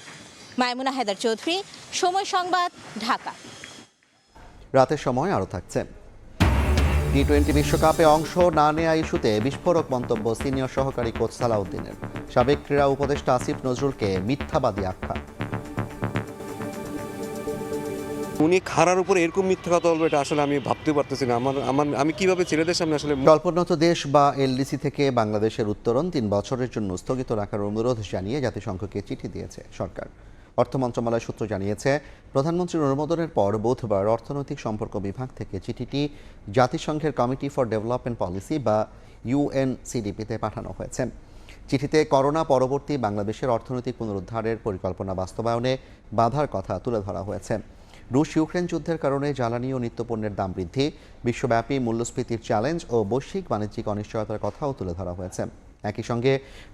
মাইমুনা হায়দার চৌধুরী, সময় সংবাদ, ঢাকা। রাতের সময় আরও থাকছে। টি-20 বিশ্বকাপে অংশ না নেওয়া ইস্যুতে বিস্ফোরক মন্তব্য সিনিয়র সহকারী কোচ সালাউদ্দিনের। সাবেক ক্রীড়া উপদেষ্টা আসিফ নজরুলকে মিথ্যাবাদী আখ্যা। উনি খারার উপর এরকম মিথ্যা কথা বলবে, এটা আসলে আমি ভাবতে পারতেছি না। আমি কিভাবে ছেলেদের সামনে আসলে। স্বল্পোন্নত দেশ বা এলডিসি থেকে বাংলাদেশের উত্তরণ 3 বছরের জন্য স্থগিত রাখার অনুরোধ জানিয়ে জাতিসংঘকে চিঠি দিয়েছে সরকার। অর্থ মন্ত্রণালয় সূত্র জানিয়েছে, প্রধানমন্ত্রীর অনুমোদনের পর বুধবার অর্থনৈতিক সম্পর্ক বিভাগ থেকে চিঠিটি জাতিসংঘের কমিটি ফর ডেভেলপমেন্ট পলিসি বা ইউএনসিডিপিতে পাঠানো হয়েছে। চিঠিতে করোনা পরবর্তী বাংলাদেশের অর্থনৈতিক পুনরুদ্ধারের পরিকল্পনা বাস্তবায়নে বাধার কথা তুলে ধরা হয়েছে। রুশ ইউক্রেন যুদ্ধের কারণে জ্বালানি ও নিত্যপণ্যের দাম বৃদ্ধি, বিশ্বব্যাপী মূল্যস্ফীতির চ্যালেঞ্জ ও বৈশ্বিক বাণিজ্যিক অনিশ্চয়তার কথাও তুলে ধরা হয়েছে। একই সঙ্গে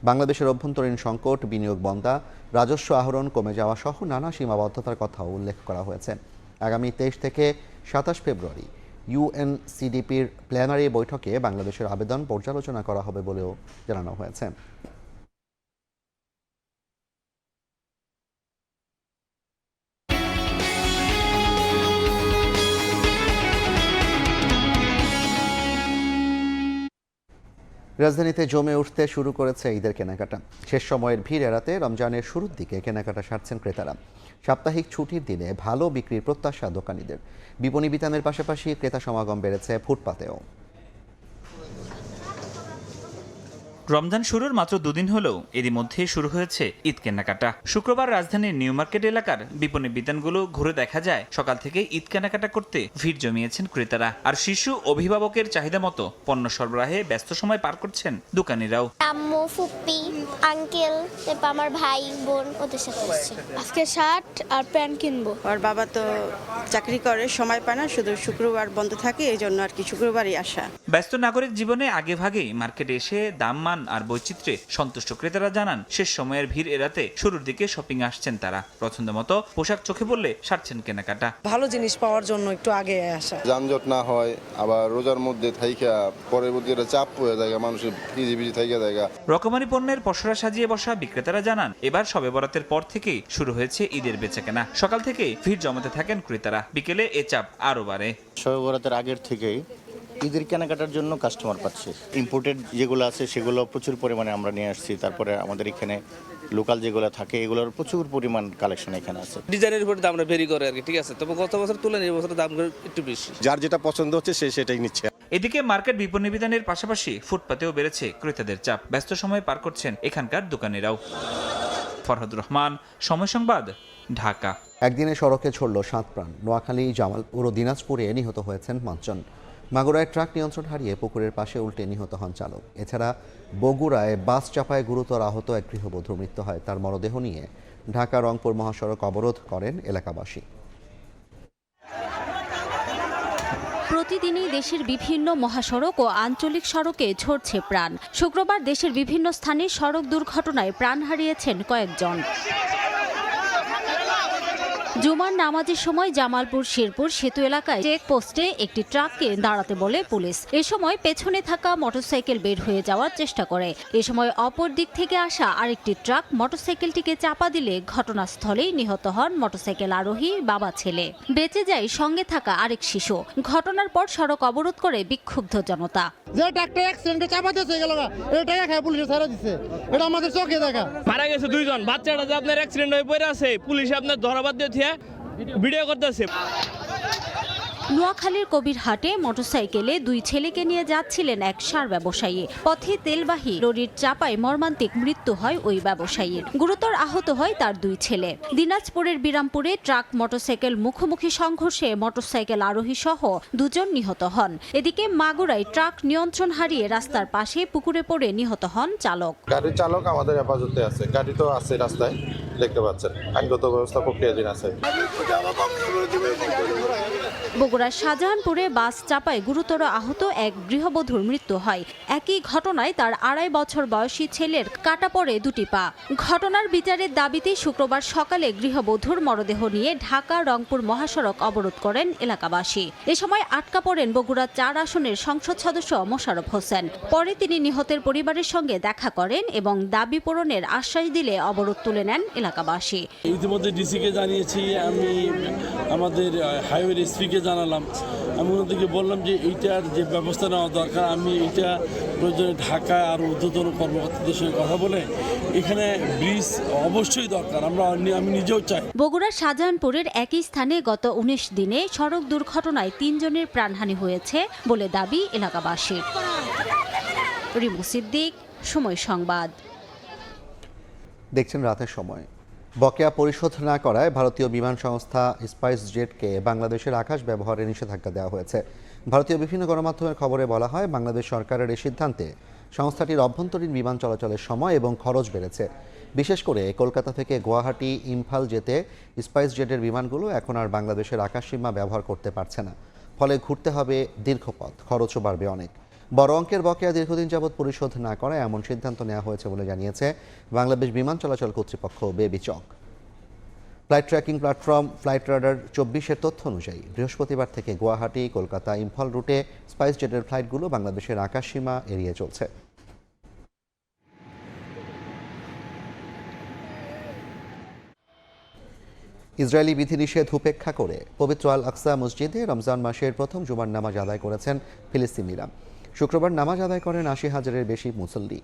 বাংলাদেশের অভ্যন্তরীণ সংকট, বিনিয়োগ বন্ধা, রাজস্ব আহরণ কমে যাওয়া সহ নানা সীমাবদ্ধতার কথাও উল্লেখ করা হয়েছে। আগামী 23 থেকে 27 ফেব্রুয়ারি ইউএনসিডিপির প্ল্যানারি বৈঠকে বাংলাদেশের আবেদন পর্যালোচনা করা হবে বলেও জানানো হয়েছে। রাজধানীতে জমে উঠতে শুরু করেছে ঈদের কেনাকাটা। শেষ সময়ের ভিড় এড়াতে রমজানের শুরুর দিকে কেনাকাটা সারছেন ক্রেতারা। সাপ্তাহিক ছুটির দিনে ভালো বিক্রির প্রত্যাশা দোকানীদের। বিপণী বিতানের পাশাপাশি ক্রেতা সমাগম বেড়েছে ফুটপাতেও। রমজান শুরুর মাত্র 2 দিন হলেও এরই মধ্যে শুরু হয়েছে ঈদ কেনাকাটা। শুক্রবার রাজধানীর নিউ মার্কেট এলাকার বিপণী বিতানগুলো ঘুরে দেখা যায় সকাল থেকে ঈদ কেনাকাটা করতে ভিড় জমিয়েছেন ক্রেতারা। আর শিশু অভিভাবকের চাহিদা মতো পণ্য সরবরাহে ব্যস্ত সময় পার করছেন দোকানিরাও। আম্মু, ফুপ্পি, আঙ্কেল, তারপর আমার ভাই বোন ওদের সাথে আসছে। আজকে শার্ট আর প্যান্ট কিনবো। আর বাবা তো চাকরি করে, সময় পায় না, শুধু শুক্রবার বন্ধ থাকে, এই জন্য আর কি শুক্রবারই আসা। ব্যস্ত নাগরিক জীবনে আগে ভাগেই মার্কেটে এসে দাম আর বৈচিত্র্যে সন্তুষ্ট ক্রেতারা জানান শেষ সময়ের ভিড় এড়াতে শুরুর দিকে শপিং আসছেন তারা। পছন্দ মতো পোশাক চোখে পড়লে সারছেন কেনাকাটা। ভালো জিনিস পাওয়ার জন্য একটু আগে আসা, যানজট না হয়, আবার রোজার মধ্যে থাইকা পরবর্তী চাপ হয়ে যায়, মানুষের বিজি থাইকা যায়। রকমারি পণ্যের পসরা সাজিয়ে বসা বিক্রেতারা জানান এবার শবে বরাতের পর থেকেই শুরু হয়েছে ঈদের বেচাকেনা। সকাল থেকে ভিড় জমাতে থাকেন ক্রেতারা, বিকেলে এ চাপ আরো বাড়ে। শবে বরাতের আগের থেকেই ঈদের কেনাকাটার জন্য কাস্টমার পাচ্ছি। ইম্পোর্টেড যেগুলো আছে সেগুলো প্রচুর পরিমাণে আমরা নিয়ে আসছি। তারপরে আমাদের এখানে লোকাল যেগুলো থাকে এগুলোর প্রচুর পরিমাণ কালেকশন এখানে আছে। ডিজাইনের উপর দামটা ভেরি করে আর কি, ঠিক আছে। তবে গত বছর তুলনায় এই বছর দাম একটু বেশি। যার যেটা পছন্দ হচ্ছে সে সেটাই নিচ্ছে। এদিকে মার্কেট বিপণী বিতানের পাশাপাশি ফুটপাতেও বেড়েছে ক্রেতাদের চাপ। ব্যস্ত সময় পার করছেন এখানকার দোকানিরাও। ফরহাদ রহমান, সময় সংবাদ, ঢাকা। একদিনে সড়কে ছড়ল 7 প্রাণ। নোয়াখালী, জামালপুর ও দিনাজপুরে নিহত হয়েছেন 5 জন। মাগুরায় ট্রাক নিয়ন্ত্রণ হারিয়ে পুকুরের পাশে উল্টে নিহত হন চালক। এছাড়া বগুড়ায় বাস চাপায় গুরুতর আহত এক গৃহবধূর মৃত্যু হয়। তার মরদেহ নিয়ে ঢাকা রংপুর মহাসড়ক অবরোধ করেন এলাকাবাসী। প্রতিদিনই দেশের বিভিন্ন মহাসড়ক ও আঞ্চলিক সড়কে ঝরছে প্রাণ। শুক্রবার দেশের বিভিন্ন স্থানে সড়ক দুর্ঘটনায় প্রাণ হারিয়েছেন কয়েকজন। জুমার নামাজের সময় জামালপুর শেরপুর সেতু এলাকায় চেকপোস্টে একটি ট্রাককে দাঁড়াতে বলে পুলিশ। এ সময় পেছনে থাকা মোটরসাইকেল বের হয়ে যাওয়ার চেষ্টা করে। এ সময় অপর দিক থেকে আসা আরেকটি ট্রাক মোটরসাইকেলটিকে চাপা দিলে ঘটনাস্থলেই নিহত হন মোটরসাইকেল আরোহী বাবা ছেলে। বেঁচে যায় সঙ্গে থাকা আরেক শিশু। ঘটনার পর সড়ক অবরোধ করে বিক্ষুব্ধ জনতা। যে ট্রাকটা অ্যাক্সিডেন্টে চাপা দিয়েছে গেল এটা খায় পুলিশে ছাড়া দিচ্ছে, এটা আমাদের চোখে দেখা। মারা গেছে 2 জন, বাচ্চাটা যে আপনার অ্যাক্সিডেন্ট হয়ে পড়ে আছে, পুলিশ আপনার ধরাবাদ দিয়ে ভিডিও করতেছে। নোয়াখালীর কবিরহাটে মোটরসাইকেলে 2 ছেলেকে নিয়ে যাচ্ছিলেন এক সার ব্যবসায়ী। পথে তেলবাহী লরির চাপায় মর্মান্তিক মৃত্যু হয় ওই ব্যবসায়ীর। গুরুতর আহত হয় তার 2 ছেলে। দিনাজপুরের বিরামপুরে ট্রাক মোটরসাইকেল মুখোমুখি সংঘর্ষে মোটরসাইকেল আরোহী সহ 2 জন নিহত হন। এদিকে মাগুরায় ট্রাক নিয়ন্ত্রণ হারিয়ে রাস্তার পাশে পুকুরে পড়ে নিহত হন চালক। গাড়ির চালক আমাদের হেফাজতে আছে, গাড়ি তো আছে রাস্তায় দেখতে পাচ্ছেন, আইনগত ব্যবস্থা প্রক্রিয়াধীন আছে। বগুড়ার শাহজাহানপুরে বাস চাপায় গুরুতর আহত এক গৃহবধূর মৃত্যু হয়। একই ঘটনায় তার 2.5 বছর বয়সী ছেলের কাটা পড়ে 2টি পা। ঘটনার বিচারের দাবিতে শুক্রবার সকালে গৃহবধূর মরদেহ নিয়ে ঢাকা রংপুর মহাসড়ক অবরোধ করেন এলাকাবাসী। এ সময় আটকা পড়েন বগুড়া 4 আসনের সংসদ সদস্য মোশাররফ হোসেন। পরে তিনি নিহতের পরিবারের সঙ্গে দেখা করেন এবং দাবি পূরণের আশ্বাস দিলে অবরোধ তুলে নেন এলাকাবাসী। ইতিমধ্যে ডিসিকে জানিয়েছি, আমি আমাদের হাইওয়ে এসপিকে জানালাম। আমি ওনাদেরকে বললাম যে এইটার যে ব্যবস্থা নেওয়া দরকার, আমি এইটা প্রয়োজনে ঢাকা আর ঊর্ধ্বতন কর্মকর্তাদের সঙ্গে কথা বলে এখানে ব্রিজ অবশ্যই দরকার, আমি নিজেও চাই। বগুড়ার শাহজাহানপুরের একই স্থানে গত 19 দিনে সড়ক দুর্ঘটনায় 3 জনের প্রাণহানি হয়েছে বলে দাবি এলাকাবাসীর। রিমু সিদ্দিক, সময় সংবাদ। দেখছেন রাতের সময়। বকেয়া পরিশোধ না করায় ভারতীয় বিমান সংস্থা স্পাইস জেটকে বাংলাদেশের আকাশ ব্যবহারে নিষেধাজ্ঞা দেওয়া হয়েছে। ভারতীয় বিভিন্ন গণমাধ্যমের খবরে বলা হয়, বাংলাদেশ সরকারের এই সিদ্ধান্তে সংস্থাটির অভ্যন্তরীণ বিমান চলাচলের সময় এবং খরচ বেড়েছে। বিশেষ করে কলকাতা থেকে গুয়াহাটি, ইম্ফল যেতে স্পাইস জেটের বিমানগুলো এখন আর বাংলাদেশের আকাশসীমা ব্যবহার করতে পারছে না। ফলে ঘুরতে হবে দীর্ঘ পথ, খরচও বাড়বে অনেক। বড় অঙ্কের বকেয়া দীর্ঘদিন যাবৎ পরিশোধ না করায় এমন সিদ্ধান্ত নেওয়া হয়েছে বলে জানিয়েছে বাংলাদেশ বিমান চলাচল কর্তৃপক্ষ বেবিচক। Flight tracking platform flight radar 24-এর তথ্য অনুযায়ী বৃহস্পতিবার থেকে গুয়াহাটি, কলকাতা, ইম্ফল রুটে স্পাইস জেটের ফ্লাইটগুলো বাংলাদেশের আকাশসীমা এড়িয়ে চলছে। ইসরায়েলি বিধিনিষেধ উপেক্ষা করে পবিত্র আল আকসা মসজিদে রমজান মাসের প্রথম জুমার নামাজ আদায় করেছেন ফিলিস্তিনিরা। শুক্রবার নামাজ আদায় করেন 80,000-এর বেশি মুসল্লি।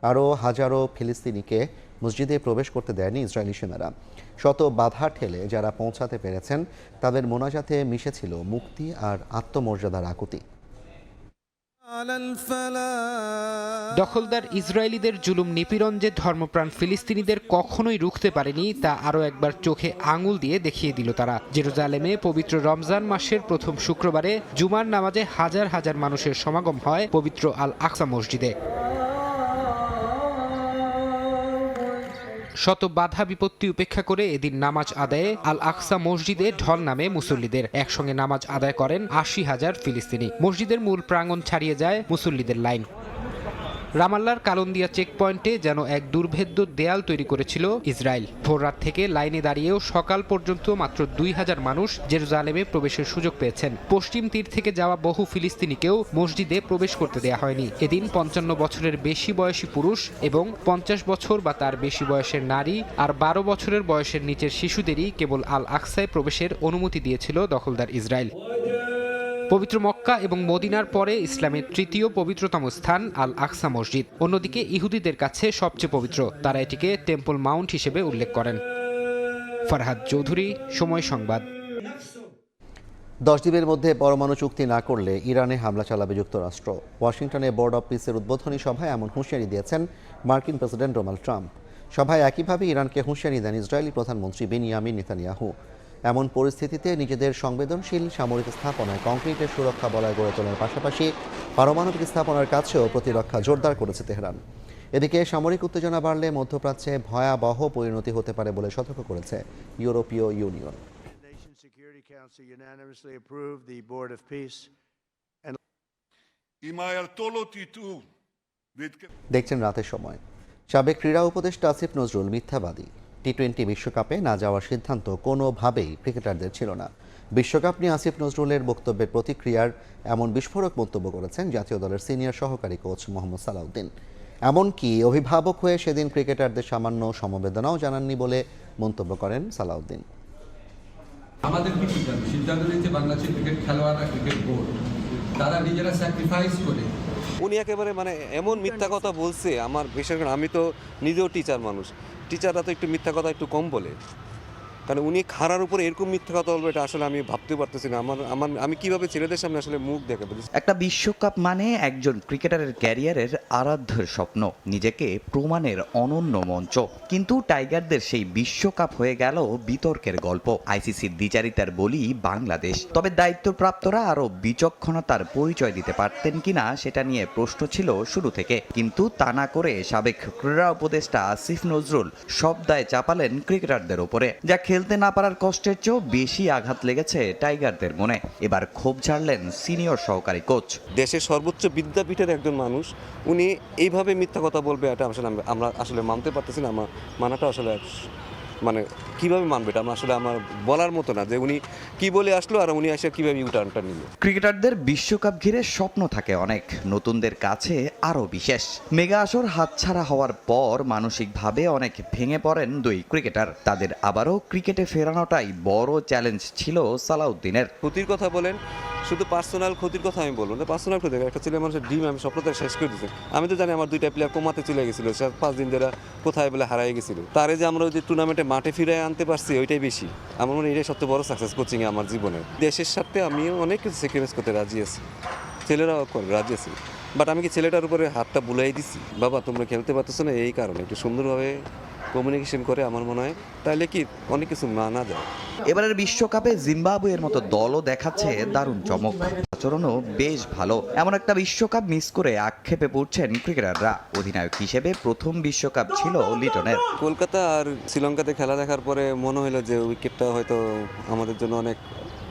আরও হাজারো ফিলিস্তিনিকে মসজিদে প্রবেশ করতে দেয়নি ইসরায়েলি সেনারা। শত বাধা ঠেলে যারা পৌঁছাতে পেরেছেন তাদের মোনাজাতে মিশেছিল মুক্তি আর আত্মমর্যাদার আকুতি। দখলদার ইসরায়েলিদের জুলুম নিপীড়ন যে ধর্মপ্রাণ ফিলিস্তিনিদের কখনোই রুখতে পারেনি তা আরও একবার চোখে আঙুল দিয়ে দেখিয়ে দিল তারা। জেরুজালেমে পবিত্র রমজান মাসের প্রথম শুক্রবারে জুমার নামাজে হাজার হাজার মানুষের সমাগম হয় পবিত্র আল আকসা মসজিদে। শত বাধা বিপত্তি উপেক্ষা করে এদিন নামাজ আদায়ে আল আকসা মসজিদে ঢল নামে মুসল্লিদের। একসঙ্গে নামাজ আদায় করেন 80,000 ফিলিস্তিনি। মসজিদের মূল প্রাঙ্গণ ছাড়িয়ে যায় মুসল্লিদের লাইন। রামাল্লার কালন্দিয়া চেকপয়েন্টে যেন এক দুর্ভেদ্য দেয়াল তৈরি করেছিল ইসরায়েল। ভোররাত থেকে লাইনে দাঁড়িয়েও সকাল পর্যন্ত মাত্র 2,000 মানুষ জেরুজালেমে প্রবেশের সুযোগ পেয়েছেন। পশ্চিম তীর থেকে যাওয়া বহু ফিলিস্তিনিকেও মসজিদে প্রবেশ করতে দেয়া হয়নি। এদিন 55 বছরের বেশি বয়সী পুরুষ এবং 50 বছর বা তার বেশি বয়সের নারী আর 12 বছরের বয়সের নিচের শিশুদেরই কেবল আল আকসায় প্রবেশের অনুমতি দিয়েছিল দখলদার ইসরায়েল। পবিত্র মক্কা এবং মদিনার পরে ইসলামের তৃতীয় পবিত্রতম স্থান আল আকসা মসজিদ। অন্যদিকে ইহুদিদের কাছে সবচেয়ে পবিত্র। তারা এটিকে টেম্পল মাউন্ট হিসেবে উল্লেখ করেন। ফরহাদ চৌধুরী, সময় সংবাদ। 10 দিনের মধ্যে পরমাণু চুক্তি না করলে ইরানে হামলা চালাবে যুক্তরাষ্ট্র। ওয়াশিংটনে বোর্ড অব পিসের উদ্বোধনী সভায় এমন হুঁশিয়ারি দিয়েছেন মার্কিন প্রেসিডেন্ট ডোনাল্ড ট্রাম্প। সভায় একইভাবে ইরানকে হুঁশিয়ারি দেন ইসরায়েলি প্রধানমন্ত্রী বেনিয়ামিন নেতানিয়াহু। এমন পরিস্থিতিতে নিজেদের সংবেদনশীল সামরিক স্থাপনায় কংক্রিটের সুরক্ষা বলয় গড়ে তোলার পাশাপাশি পারমাণবিক স্থাপনার কাছেও প্রতিরক্ষা জোরদার করেছে তেহরান। এদিকে সামরিক উত্তেজনা বাড়লে মধ্যপ্রাচ্যে ভয়াবহ পরিণতি হতে পারে বলে সতর্ক করেছে ইউরোপীয় ইউনিয়ন। দেখছেন রাতের সময়। সাবেক ক্রীড়া উপদেষ্টা আসিফ নজরুল মিথ্যাবাদী, টি-20 বিশ্বকাপে না যাওয়ার সিদ্ধান্ত কোনোভাবেই ক্রিকেটারদের ছিল না। বিশ্বকাপ নিয়ে আসিফ নজরুলের বক্তব্যের প্রতিক্রিয়ার এমন বিস্ফোরক মন্তব্য করেছেন জাতীয় দলের সিনিয়র সহকারী কোচ মোহাম্মদ সালাউদ্দিন। এমনকি অভিভাবক হয়ে সেদিন ক্রিকেটারদের সামান্য সমবেদনাও জানাননি বলে মন্তব্য করেন সালাউদ্দিন। আমাদের কি সিদ্ধান্ত নিয়েছে বাংলাদেশের ক্রিকেট খেলোয়াড়রা, ক্রিকেট বোর্ড, তারা নিজেরা স্যাক্রিফাইস করে। উনি একেবারে মানে এমন মিথ্যা কথা বলছে, আমার বিশেষ করে আমি তো নিজেও টিচার মানুষ, টিচাররা তো একটু মিথ্যা কথা একটু কম বলে, কারণ উনি খারার উপরে এরকম মিথ্যা কথা বলবে এটা আসলে আমি ভাবতে পারতেছি না। আমি কিভাবে ছেলেদের সামনে আসলে মুখ দেখাবো। একটা বিশ্বকাপ মানে একজন ক্রিকেটারের ক্যারিয়ারের আরাধ্য স্বপ্ন, নিজেকে প্রমাণের অনন্য মঞ্চ। কিন্তু টাইগারদের সেই বিশ্বকাপ হয়ে গেল বিতর্কের গল্প। আইসিসির দ্বিচারিতার বলি বাংলাদেশ। তবে দায়িত্বপ্রাপ্তরা আরও বিচক্ষণতার পরিচয় দিতে পারতেন কিনা সেটা নিয়ে প্রশ্ন ছিল শুরু থেকে, কিন্তু তা না করে সাবেক ক্রীড়া উপদেষ্টা আসিফ নজরুল সব দায় চাপালেন ক্রিকেটারদের ওপরে। যা খেলতে না পারার কষ্টের চেয়েও বেশি আঘাত লেগেছে টাইগারদের মনে। এবার ক্ষোভ ঝাড়লেন সিনিয়র সহকারী কোচ। দেশের সর্বোচ্চ বিদ্যাপীঠের একজন মানুষ, উনি এইভাবে মিথ্যা কথা বলবে এটা আসলে আমরা আসলে মানতে পারতেছি না। মানাটা আসলে মানে কিভাবে মানবে এটা আসলে আমার বলার মতো না, যে উনি কি বলে আসলো আর উনি এসে কিভাবে ইউটার্নটা নিল। ক্রিকেটারদের বিশ্বকাপ ঘিরে স্বপ্ন থাকে অনেক, নতুনদের কাছে আরও বিশেষ। মেগা আসর হাতছাড়া হওয়ার পর মানসিকভাবে অনেক ভেঙে পড়েন দুই ক্রিকেটার। তাদের আবারও ক্রিকেটে ফেরানোটাই বড় চ্যালেঞ্জ ছিল সালাউদ্দিনের। ক্ষতির কথা বলেন, শুধু পার্সোনাল ক্ষতির কথা আমি বলবো না, পার্সোনাল ক্ষতি একটা ছেলে মানুষের ডিম আমি স্বপ্নটা শেষ করে দিচ্ছি। আমি তো জানি আমার দুইটা প্লেয়ার কোমাতে চলে গেছিলো, 5 দিন ধরে কোথায় বলে হারাই গেছিল। তারে যে আমরা ওই যে টুর্নামেন্টে মাঠে ফিরে আনতে পারছি ওইটাই বেশি, আমার মনে হয় এটাই সবচেয়ে বড় সাকসেস কোচিংয়ে আমার জীবনে। দেশের সাথে আমিও অনেক কিছু স্যাক্রিফাইস করতে রাজি আছি, ছেলেরাও করে রাজি আছে। বাট আমি কি ছেলেটার উপরে হাতটা বুলাই দিছি, বাবা তোমরা খেলতে পারতেছো না এই কারণে, একটু সুন্দরভাবে কমিউনিকেশন করে আমার মনে হয় তাহলে কি অনেক কিছু মানা যায়। এবারের বিশ্বকাপে জিম্বাবুয়ের মতো দলও দেখাচ্ছে দারুণ চমক, আচরণও বেশ ভালো। এমন একটা বিশ্বকাপ মিস করে আক্ষেপে পড়ছেন ক্রিকেটাররা। অধিনায়ক হিসেবে প্রথম বিশ্বকাপ ছিল লিটনের। কলকাতা আর শ্রীলঙ্কাতে খেলা দেখার পরে মনে হলো যে উইকেটটা হয়তো আমাদের জন্য অনেক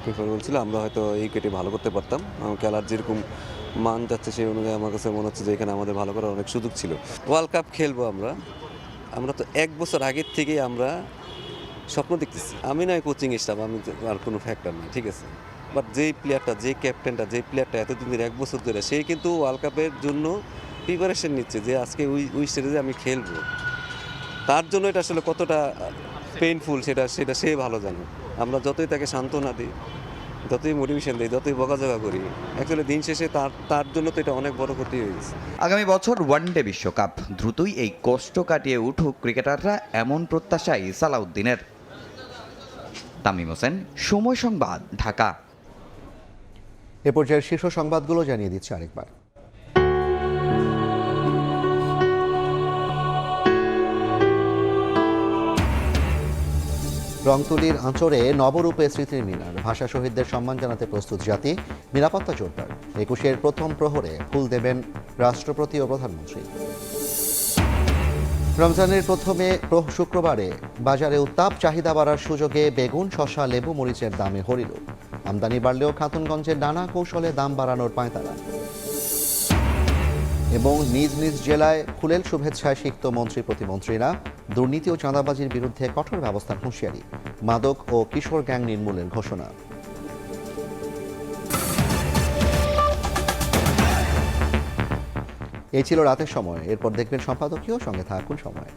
প্রিফারেবল ছিল, আমরা হয়তো এই উইকেটে ভালো করতে পারতাম। খেলার যেরকম মান যাচ্ছে সেই অনুযায়ী আমার কাছে মনে হচ্ছে যে এখানে আমাদের ভালো করার অনেক সুযোগ ছিল। ওয়ার্ল্ড কাপ খেলবো আমরা তো 1 বছর আগের থেকেই আমরা স্বপ্ন দেখতেছি। আমি নয় কোচিং স্টাফ, আমি আর কোনো ফ্যাক্টর নাই, ঠিক আছে। বাট যেই প্লেয়ারটা, যে ক্যাপ্টেনটা, যে প্লেয়ারটা এতদিন ধরে 1 বছর ধরে, সেই কিন্তু ওয়ার্ল্ড কাপের জন্য প্রিপারেশন নিচ্ছে যে আজকে ওই স্টেজে আমি খেলবো। তার জন্য এটা আসলে কতটা পেইনফুল সেটা সে ভালো জানে। আমরা যতই তাকে সান্ত্বনা দিই, যতই মোটিভেশন দিই, যতই বকাঝকা করি, অ্যাকচুয়ালি দিন শেষে তার জন্য তো এটা অনেক বড় ক্ষতি হয়ে গেছে। আগামী বছর ওয়ানডে বিশ্বকাপ, দ্রুতই এই কষ্ট কাটিয়ে উঠুক ক্রিকেটাররা, এমন প্রত্যাশাই সালাউদ্দিনের। তামিম হোসেন, সময় সংবাদ, ঢাকা। এ পর্যায়ের শীর্ষ সংবাদগুলো জানিয়ে দিচ্ছে আরেকবার। রংতুলির আঁচড়ে নবরূপে স্মৃতির মিনার, ভাষা শহীদদের সম্মান জানাতে প্রস্তুত জাতি, নিরাপত্তা জোরদার। 21-এর প্রথম প্রহরে ফুল দেবেন রাষ্ট্রপতি ও প্রধানমন্ত্রী। রমজানের প্রথমে শুক্রবারে বাজারে উত্তাপ, চাহিদা বাড়ার সুযোগে বেগুন, শসা, লেবু, মরিচের দামে হরিলুট। আমদানি বাড়লেও খাতুনগঞ্জের নানা কৌশলে দাম বাড়ানোর পাঁয়তারা। এবং নিজ নিজ জেলায় ফুলেল শুভেচ্ছায় সিক্ত মন্ত্রী প্রতিমন্ত্রীরা, দুর্নীতি ও চাঁদাবাজির বিরুদ্ধে কঠোর ব্যবস্থার হুঁশিয়ারি, মাদক ও কিশোর গ্যাং নির্মূলের ঘোষণা। এই ছিল রাতের সময়, এরপর দেখবেন সম্পাদকীয়, সঙ্গে থাকুন সময়।